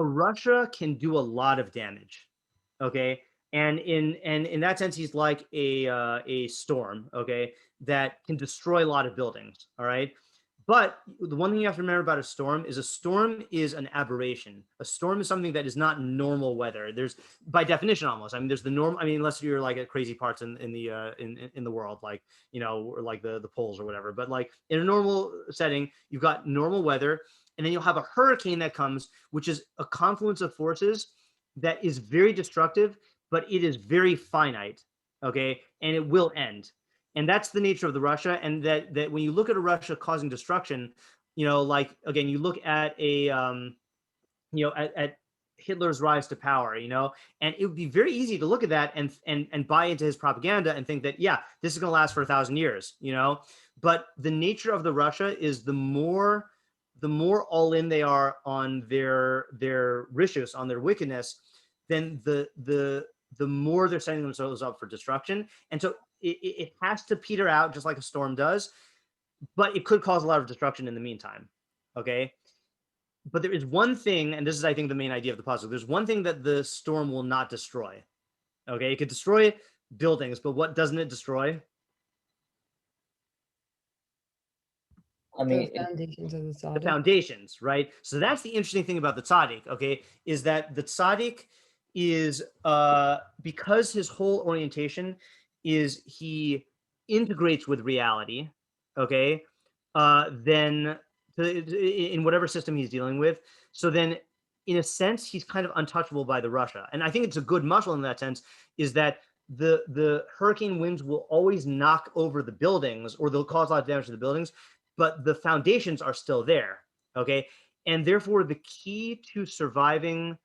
Speaker 1: Russia can do a lot of damage. Okay, and in that sense, he's like a storm. Okay, that can destroy a lot of buildings. All right. But the one thing you have to remember about a storm is an aberration. A storm is something that is not normal weather. There's, by definition, almost. I mean, there's the norm. I mean, unless you're like at crazy parts in the world, like, you know, or like the poles or whatever. But like in a normal setting, you've got normal weather, and then you'll have a hurricane that comes, which is a confluence of forces that is very destructive, but it is very finite. Okay, and it will end. And that's the nature of the Russia. And that when you look at a Russia causing destruction, you know, like, again, you look at at Hitler's rise to power, you know, and it would be very easy to look at that and buy into his propaganda and think that, yeah, this is going to last for 1,000 years, you know. But the nature of the Russia is the more all in they are on their rishus, on their wickedness, then the more they're setting themselves up for destruction. And so it has to peter out just like a storm does, but it could cause a lot of destruction in the meantime. Okay. But there is one thing, and this is, I think, the main idea of the puzzle. There's one thing that the storm will not destroy. Okay. It could destroy buildings, but what doesn't it destroy?
Speaker 3: I mean, the foundations of the tzaddik.
Speaker 1: The foundations, right? So that's the interesting thing about the tzaddik, okay, is that the tzaddik is, because his whole orientation is he integrates with reality, okay, then in whatever system he's dealing with. So then, in a sense, he's kind of untouchable by the Russia. And I think it's a good muscle in that sense, is that the hurricane winds will always knock over the buildings, or they'll cause a lot of damage to the buildings, but the foundations are still there, okay? And therefore, the key to surviving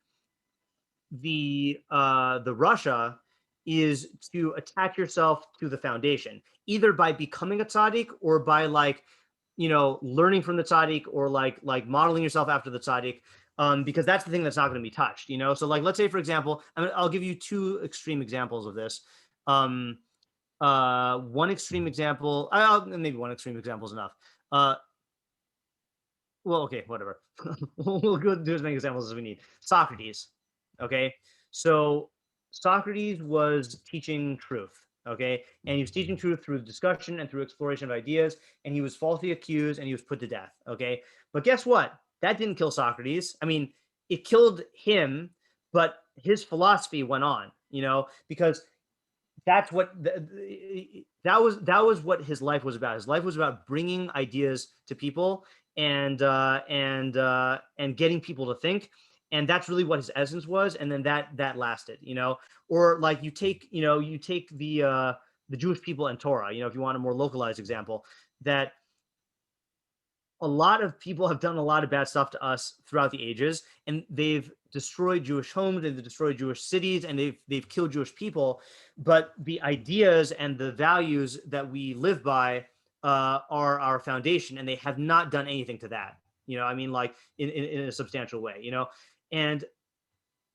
Speaker 1: the Russia is to attach yourself to the foundation, either by becoming a tzaddik or by like, learning from the tzaddik or like modeling yourself after the tzaddik. Because that's the thing that's not going to be touched, So like, let's say, for example, I'll give you two extreme examples of this. One extreme example, maybe one extreme example is enough. Well, okay, whatever. We'll go do as many examples as we need. Socrates. Okay. So Socrates was teaching truth. Okay. And he was teaching truth through discussion and through exploration of ideas. And he was falsely accused and he was put to death. Okay. But guess what? That didn't kill Socrates. I mean, it killed him, but his philosophy went on, because that's what that was what his life was about. His life was about bringing ideas to people and getting people to think, and that's really what his essence was. And then that lasted, or like you take the Jewish people and Torah, if you want a more localized example, that a lot of people have done a lot of bad stuff to us throughout the ages, and they've destroyed Jewish homes, they've destroyed Jewish cities, and they've killed Jewish people. But the ideas and the values that we live by are our foundation, and they have not done anything to that. I mean, like in a substantial way. And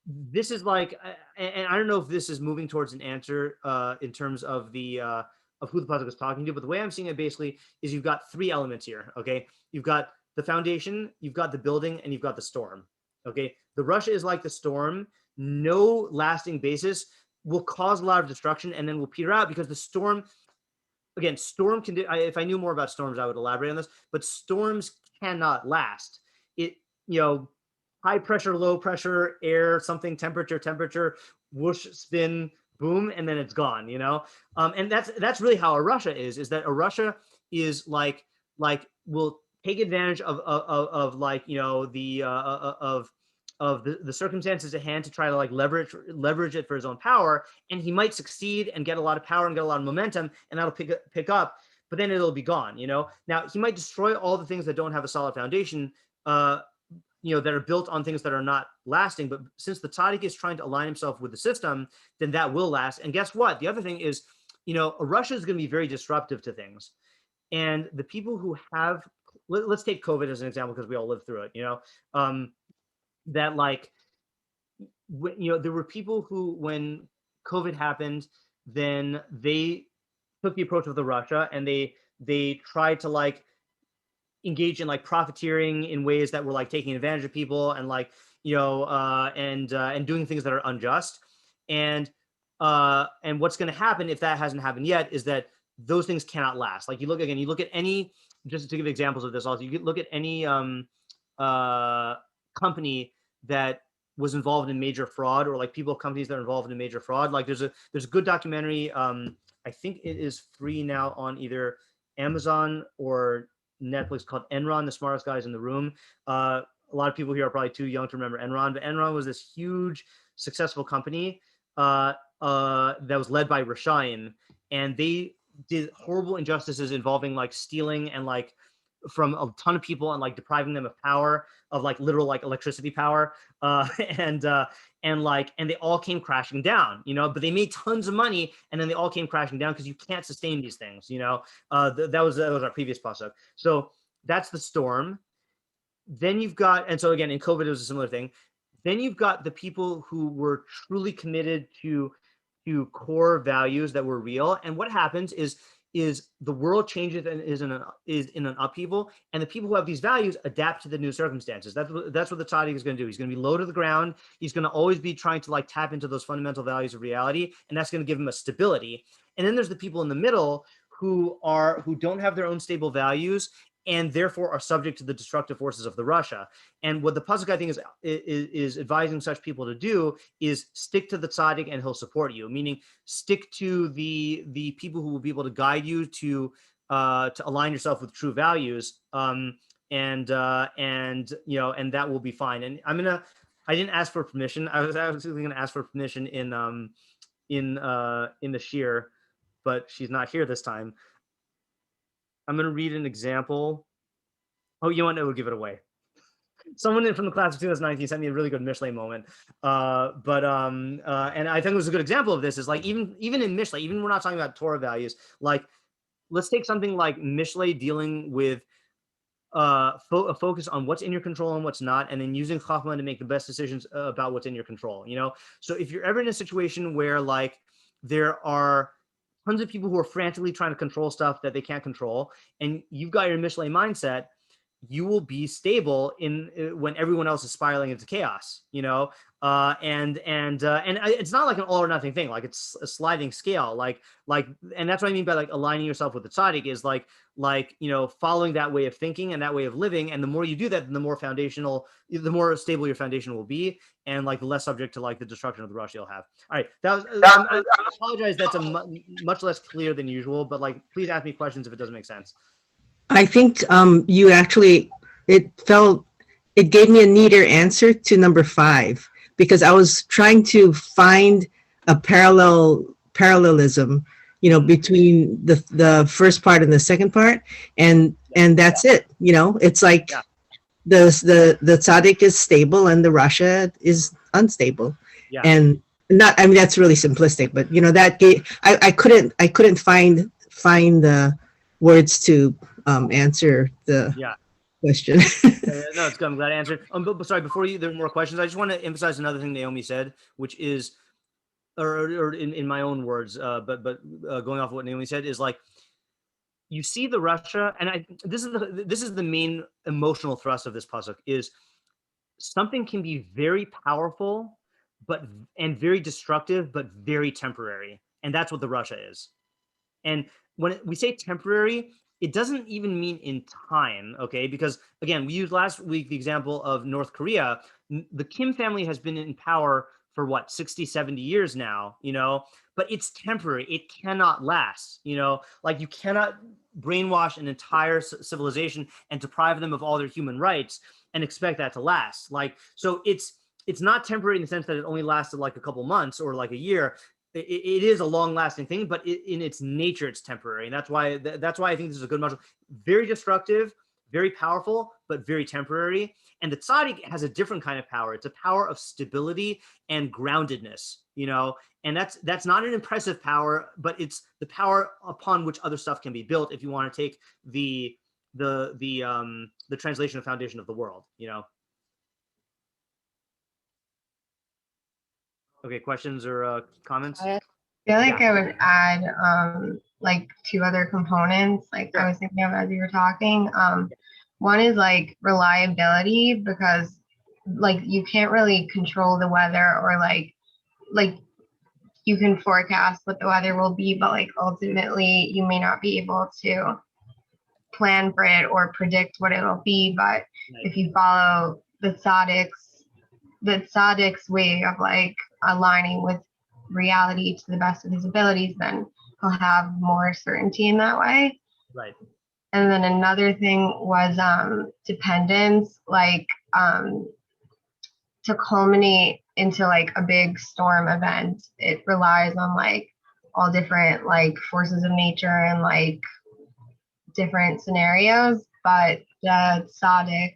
Speaker 1: this is like, and I don't know if this is moving towards an answer in terms of the of who the pasuk is talking to, but the way I'm seeing it basically is you've got three elements here. Okay, you've got the foundation, you've got the building, and you've got the storm. Okay, the Russia is like the storm. No lasting basis, will cause a lot of destruction and then will peter out, because the storm, again, storm can do, if I knew more about storms, I would elaborate on this, but storms cannot last. High pressure, low pressure, air, something, temperature, whoosh, spin, boom, and then it's gone, and that's really how a Russia is that a Russia is like will take advantage of like, the circumstances at hand to try to like leverage it for his own power, and he might succeed and get a lot of power and get a lot of momentum, and that'll pick up, but then it'll be gone. Now he might destroy all the things that don't have a solid foundation, that are built on things that are not lasting. But since the tzaddik is trying to align himself with the system, then that will last. And guess what? The other thing is, Russia is going to be very disruptive to things, and the people who have, let's take COVID as an example because we all lived through it. That like, there were people who, when COVID happened, then they took the approach of the Russia, and they tried to like engage in like profiteering in ways that were like taking advantage of people, and like, and doing things that are unjust. And what's going to happen, if that hasn't happened yet, is that those things cannot last. Like you look at any, just to give examples of this also, you could look at any company that was involved in major fraud, or like companies that are involved in major fraud. Like there's a good documentary, I think it is free now on either Amazon or Netflix, called Enron, the smartest guys in the room. A lot of people here are probably too young to remember Enron, but Enron was this huge successful company that was led by Rashaim, and they did horrible injustices involving like stealing and like from a ton of people, and like depriving them of power, of like literal like electricity power, and they all came crashing down, but they made tons of money, and then they all came crashing down because you can't sustain these things, that was our previous pasuk. So that's the storm. Then you've got, and so again, in COVID, it was a similar thing. Then you've got the people who were truly committed to core values that were real. And what happens is the world changes and is in an upheaval, and the people who have these values adapt to the new circumstances. That's what the tzaddik is going to do. He's going to be low to the ground. He's going to always be trying to like tap into those fundamental values of reality, and that's going to give him a stability. And then there's the people in the middle who don't have their own stable values, and therefore are subject to the destructive forces of the Russia. And what the pasuk, I think, is advising such people to do is stick to the tzaddik, and he'll support you. Meaning, stick to the people who will be able to guide you to align yourself with true values, and that will be fine. And I didn't ask for permission. I was actually going to ask for permission in the shiur, but she's not here this time. I'm going to read an example. Oh, you know what? It will give it away. someone from the class of 2019 sent me a really good Mishlei moment. And I think it was a good example of this is like even in Mishlei, even we're not talking about Torah values, like let's take something like Mishlei dealing with a focus on what's in your control and what's not, and then using Chachma to make the best decisions about what's in your control, you know? So if you're ever in a situation where like there are tons of people who are frantically trying to control stuff that they can't control, and you've got your Mishlei mindset, you will be stable in when everyone else is spiraling into chaos, you know? And it's not like an all or nothing thing. Like it's a sliding scale. And that's what I mean by like aligning yourself with the tzaddik is like, you know, following that way of thinking and that way of living. And the more you do that, the more stable your foundation will be, and like the less subject to like the destruction of the rush you'll have. All right, that was. I apologize. That's much less clear than usual, but like, please ask me questions if it doesn't make sense.
Speaker 6: I think you actually, it gave me a neater answer to number 5, because I was trying to find a parallelism, you know, between the first part and the second part, and that's it. You know, it's like the tzaddik is stable and the rasha is unstable, and not. I mean, that's really simplistic, but you know that I couldn't find the words to answer the question.
Speaker 1: No, it's good. I'm glad I answered. But sorry, before there are more questions, I just want to emphasize another thing Naomi said, which is, or in my own words, but going off of what Naomi said is like, you see the Russia, and this is the main emotional thrust of this pasuk is something can be very powerful, and very destructive, but very temporary, and that's what the Russia is. And when we say temporary, it doesn't even mean in time, okay? Because again, we used last week the example of North Korea. The Kim family has been in power for what, 60, 70 years now, you know, but it's temporary. It cannot last, you know, like you cannot brainwash an entire civilization and deprive them of all their human rights and expect that to last. Like, so it's not temporary in the sense that it only lasted like a couple months or like a year. It is a long-lasting thing, but in its nature, it's temporary, and that's why I think this is a good model. Very destructive, very powerful, but very temporary. And the tzaddik has a different kind of power. It's a power of stability and groundedness, you know. And that's not an impressive power, but it's the power upon which other stuff can be built. If you want to take the translation of foundation of the world, you know. Okay, questions or comments?
Speaker 7: I feel like I would add like 2 other components. Like I was thinking of as you were talking. One is like reliability, because like you can't really control the weather, or like you can forecast what the weather will be, but like ultimately you may not be able to plan for it or predict what it'll be. But if you follow the tzaddik's way of like aligning with reality to the best of his abilities, then he'll have more certainty in that way.
Speaker 1: Right.
Speaker 7: And then another thing was dependence, like to culminate into like a big storm event, it relies on like all different like forces of nature and like different scenarios, but the tzaddik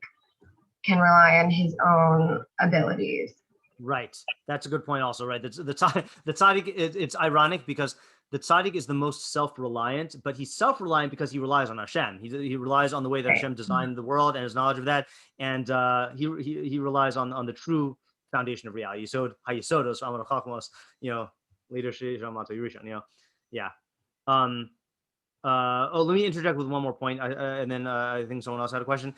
Speaker 7: can rely on his own abilities.
Speaker 1: Right. That's a good point also, right? The tzaddik, it's ironic because the tzaddik is the most self-reliant, but he's self-reliant because he relies on Hashem. He relies on the way that Hashem designed the world and his knowledge of that. And he relies on the true foundation of reality. So hayisodos, amar chachmos, you know, leadership, you know, yeah. Let me interject with one more point, and then I think someone else had a question.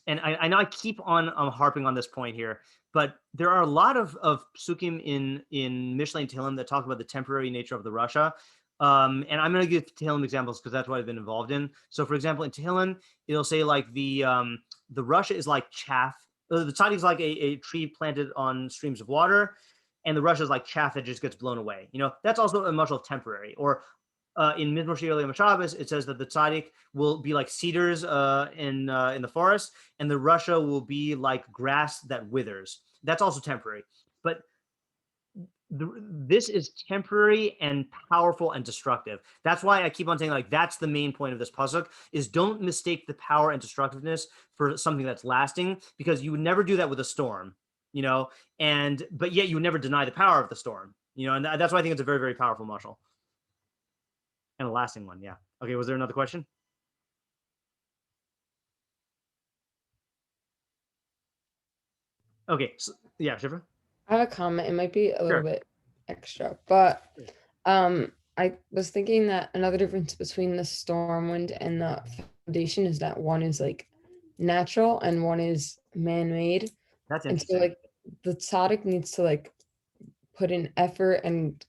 Speaker 1: And I know I keep on harping on this point here, but there are a lot of psukim in Mishlei and Tehillim that talk about the temporary nature of the Rasha. And I'm going to give Tehillim examples because that's what I've been involved in. So, for example, in Tehillim, it'll say like the Rasha is like chaff. The tzaddik is like a tree planted on streams of water, and the Rasha is like chaff that just gets blown away. You know, that's also a much of temporary. Or in Mizmor Shir Yom Shabbos, it says that the tzaddik will be like cedars in the forest, and the Rasha will be like grass that withers. That's also temporary. But this is temporary and powerful and destructive. That's why I keep on saying, like, that's the main point of this pasuk, is don't mistake the power and destructiveness for something that's lasting, because you would never do that with a storm, but yet you would never deny the power of the storm, and that's why I think it's a very, very powerful mashal. And a lasting one, yeah. Okay, was there another question? Okay, so, yeah, Shifra?
Speaker 3: I have a comment. It might be a little
Speaker 1: Sure.
Speaker 3: bit extra, but I was thinking that another difference between the storm wind and the foundation is that one is like natural and one is man-made.
Speaker 1: That's
Speaker 3: And so
Speaker 1: interesting.
Speaker 3: like the tzaddik needs to like put in effort and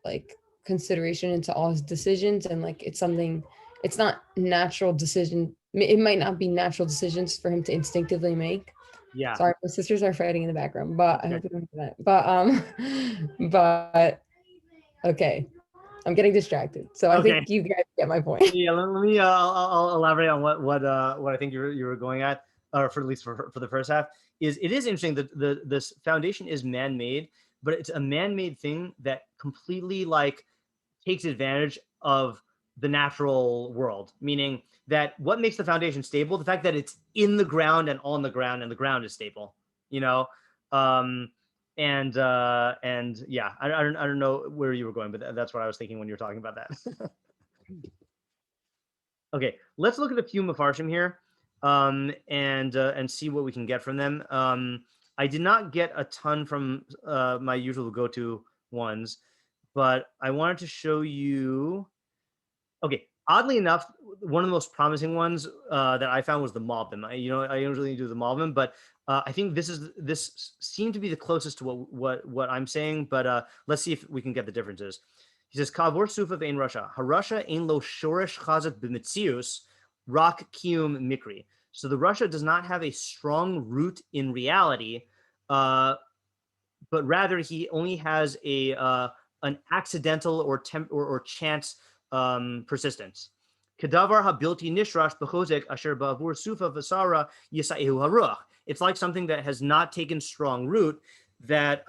Speaker 3: like consideration into all his decisions, and like it's not natural decision. It might not be natural decisions for him to instinctively make.
Speaker 1: Yeah.
Speaker 3: Sorry, my sisters are fighting in the background, but I
Speaker 1: Okay.
Speaker 3: hope you don't hear that. But okay, I'm getting distracted. So I
Speaker 1: Okay.
Speaker 3: think you guys get my point.
Speaker 1: Yeah, let me. I'll elaborate on what I think you were going at, or for at least for the first half. It is interesting that this foundation is man-made, but it's a man-made thing that completely like takes advantage of the natural world. Meaning that what makes the foundation stable, the fact that it's in the ground and on the ground, and the ground is stable. Um, and yeah, I don't know where you were going, but that's what I was thinking when you were talking about that. Okay, let's look at a few mafarshim here, and see what we can get from them. I did not get a ton from my usual go-to ones, but I wanted to show you. Okay, oddly enough, one of the most promising ones that I found was the Malbim. I usually do the Malbim, but I think this seemed to be the closest to what I'm saying. But let's see if we can get the differences. He says, "Kavor sufa ve'in Russia. Harusha ein lo shoresh chazak b'mitzius, rak kiyum mikri." So the Russia does not have a strong root in reality, but rather he only has an accidental or chance persistence. Kadavar habilti nishrash b'chozek asher ba'avur sufa v'sara yisaehu haruach. It's like something that has not taken strong root, that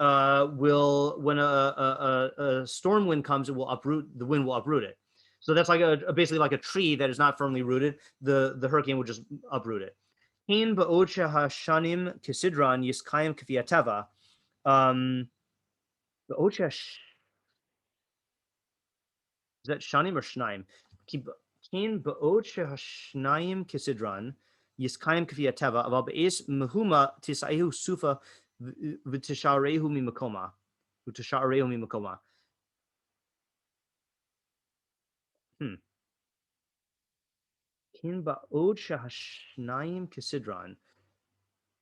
Speaker 1: will, when a storm wind comes, the wind will uproot it. So that's like basically like a tree that is not firmly rooted. The hurricane will just uproot it. Hein ba'od shehashanim kisidran yiskayim k'fiateva. Ba'od is that shanim or shnaim? Hein ba'od shehashnayim kisidran yiskayim k'fiateva. Aval be'es mehuma tisaihu sufa v'tisharehu mimakoma. V'tisharehu mimakoma. Kin ba'od shehashnayim kisidran.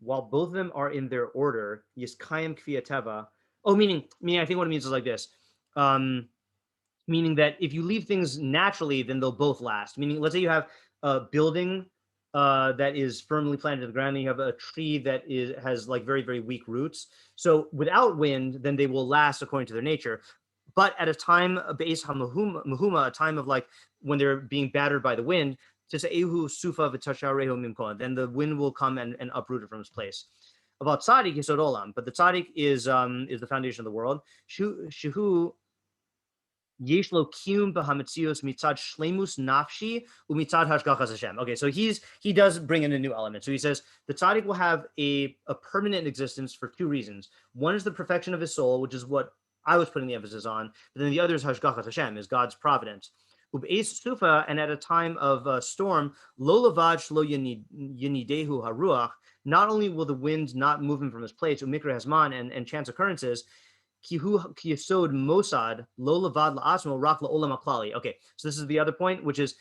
Speaker 1: While both of them are in their order, yiskayim k'fiateva. Oh, meaning I think what it means is like this. Meaning that if you leave things naturally, then they'll both last. Meaning, let's say you have a building that is firmly planted in the ground, and you have a tree that has like very, very weak roots. So without wind, then they will last according to their nature. But at a time, be'es hamahuma, a time of like when they're being battered by the wind, then the wind will come and uproot it from its place. About tzaddik yesod olam, but the tzaddik is the foundation of the world. Shehu Yeshlo kiyum b'hametzios mitzad shlemus nafshi umitzad hashgachas Hashem. Okay, so he does bring in a new element. So he says the tzaddik will have a permanent existence for two reasons. One is the perfection of his soul, which is what I was putting the emphasis on. But then the other is hashgachas Hashem, is God's providence. Ubeis sufa, and at a time of storm, lo lavad shlo yenidehu haruach. Not only will the wind not move him from his place, umikra hasman, and chance occurrences. Kihu kiyasod mosad lo lavad la'asmo rak la'olam haklali. Okay, so this is the other point, which is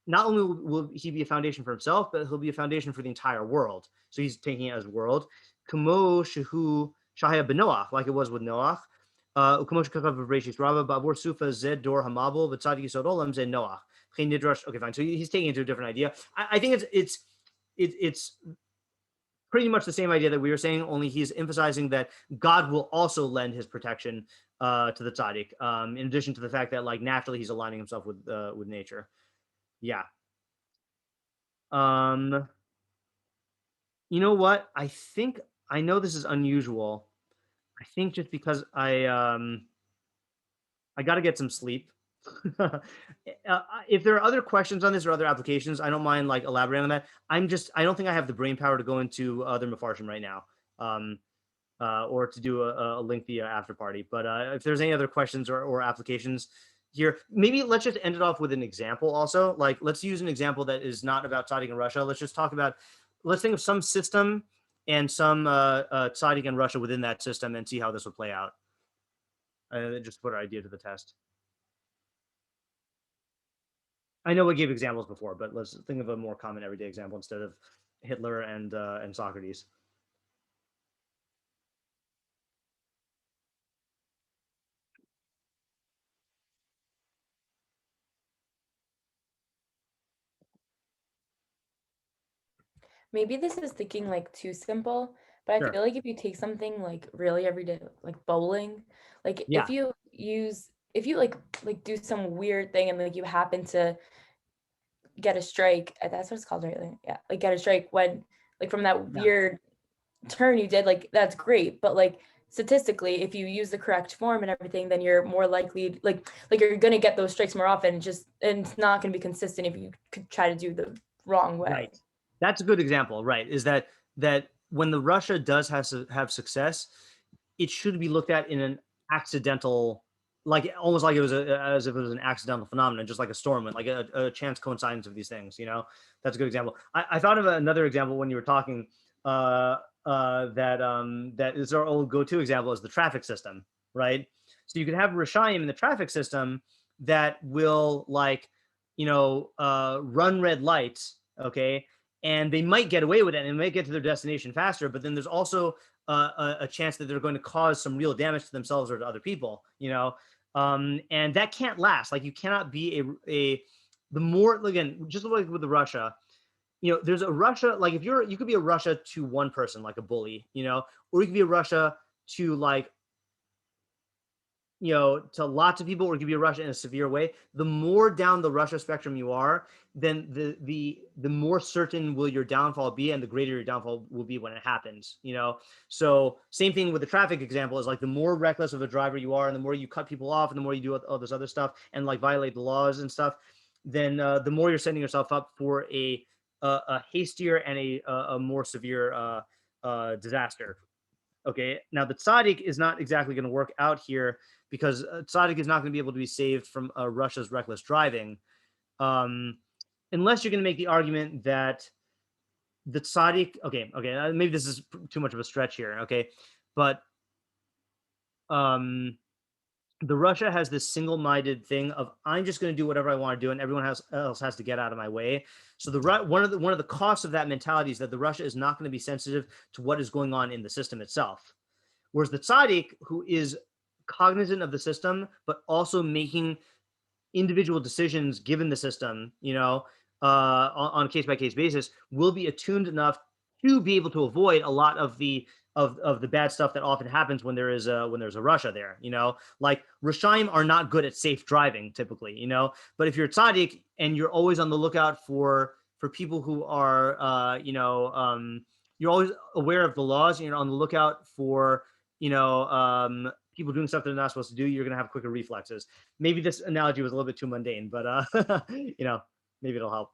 Speaker 1: not only will he be a foundation for himself, but he'll be a foundation for the entire world. So he's taking it as world. Kumo shehu shahaya benoach, like it was with Noach. Ukumo shekakav v'reishis rabba ba'avur sufa zed dor hamabel v'tzadik yisod olam zed Noach. Okay, fine. So he's taking it to a different idea. I think it's pretty much the same idea that we were saying, only he's emphasizing that God will also lend his protection to the tzaddik, in addition to the fact that like naturally he's aligning himself with nature. Yeah. You know what? I know this is unusual, I think just because I got to get some sleep. If there are other questions on this or other applications, I don't mind like elaborating on that. I don't think I have the brain power to go into other Mefarshim right now, or to do a lengthy after party. But if there's any other questions or applications here, maybe let's just end it off with an example also. Like, let's use an example that is not about tzaddik and Russia. Let's just talk about, let's think of some system and some tzaddik and Russia within that system and see how this would play out. Just put our idea to the test. I know we gave examples before, but let's think of a more common everyday example instead of Hitler and Socrates.
Speaker 2: Maybe this is thinking like too simple, but I
Speaker 1: Sure.
Speaker 2: feel like if you take something like really everyday, like bowling, like
Speaker 1: Yeah.
Speaker 2: if you like do some weird thing and like you happen to get a strike, that's what it's called, right? Like, yeah, like get a strike when like from that
Speaker 1: Yeah.
Speaker 2: weird turn you did, like that's great, but like statistically, if you use the correct form and everything, then you're more likely like you're gonna get those strikes more often. And it's not gonna be consistent if you could try to do the wrong way.
Speaker 1: Right. That's a good example, right? Is that when the Russia does have success, it should be looked at in an accidental, like almost like it was as if it was an accidental phenomenon, just like a storm, like a chance coincidence of these things. That's a good example. I thought of another example when you were talking. That is our old go-to example is the traffic system, right? So you could have Rishayim in the traffic system that will run red lights, okay? And they might get away with it and they might get to their destination faster, but then there's also a chance that they're going to cause some real damage to themselves or to other people, and that can't last. Like you cannot be the more, again, just like with the Russia, there's a Russia, like you could be a Russia to one person, like a bully, or you could be a Russia to to lots of people, or you could be a Russia in a severe way. The more down the Russia spectrum you are, then the more certain will your downfall be, and the greater your downfall will be when it happens, So same thing with the traffic example is like the more reckless of a driver you are, and the more you cut people off, and the more you do all this other stuff and like violate the laws and stuff, then the more you're setting yourself up for a hastier and a more severe disaster. Okay, now the tzaddik is not exactly going to work out here because tzaddik is not going to be able to be saved from Russia's reckless driving, unless you're going to make the argument that the tzaddik. Okay, maybe this is too much of a stretch here. Okay, but the Russia has this single-minded thing of I'm just going to do whatever I want to do, and everyone else has to get out of my way. So one of the costs of that mentality is that the Russia is not going to be sensitive to what is going on in the system itself, whereas the tzaddik, who is cognizant of the system but also making individual decisions given the system, on a case-by-case basis, will be attuned enough to be able to avoid a lot of the bad stuff that often happens when there's a Russia there, like Rishaim are not good at safe driving typically, but if you're tzaddik and you're always on the lookout for people who are, you're always aware of the laws and you're on the lookout for, people doing stuff they're not supposed to do, you're going to have quicker reflexes. Maybe this analogy was a little bit too mundane, but, maybe it'll help.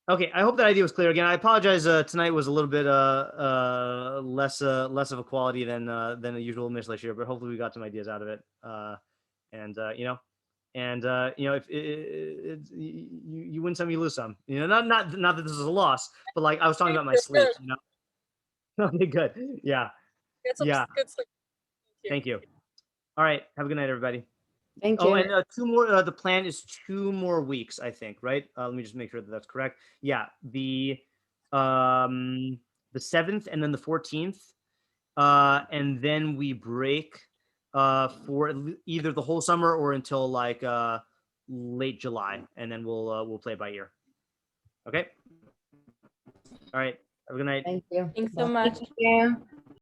Speaker 1: Okay, I hope that idea was clear. Again, I apologize. Tonight was a little bit less of a quality than the usual Mishlei shiur, but hopefully we got some ideas out of it. If you win some, you lose some. Not that this is a loss, but like I was talking about my sleep. Okay, good. Yeah. Yeah.
Speaker 5: Good sleep.
Speaker 1: Thank you. All right. Have a good night, everybody.
Speaker 3: Thank you.
Speaker 1: Oh, and 2 more. The plan is 2 more weeks, I think. Right? Let me just make sure that that's correct. Yeah, the 7th and then the 14th, and then we break for either the whole summer or until like late July, and then we'll play by ear. Okay. All right. Have a good night.
Speaker 3: Thank you.
Speaker 2: Thanks so
Speaker 3: Bye.
Speaker 2: much.
Speaker 7: Yeah.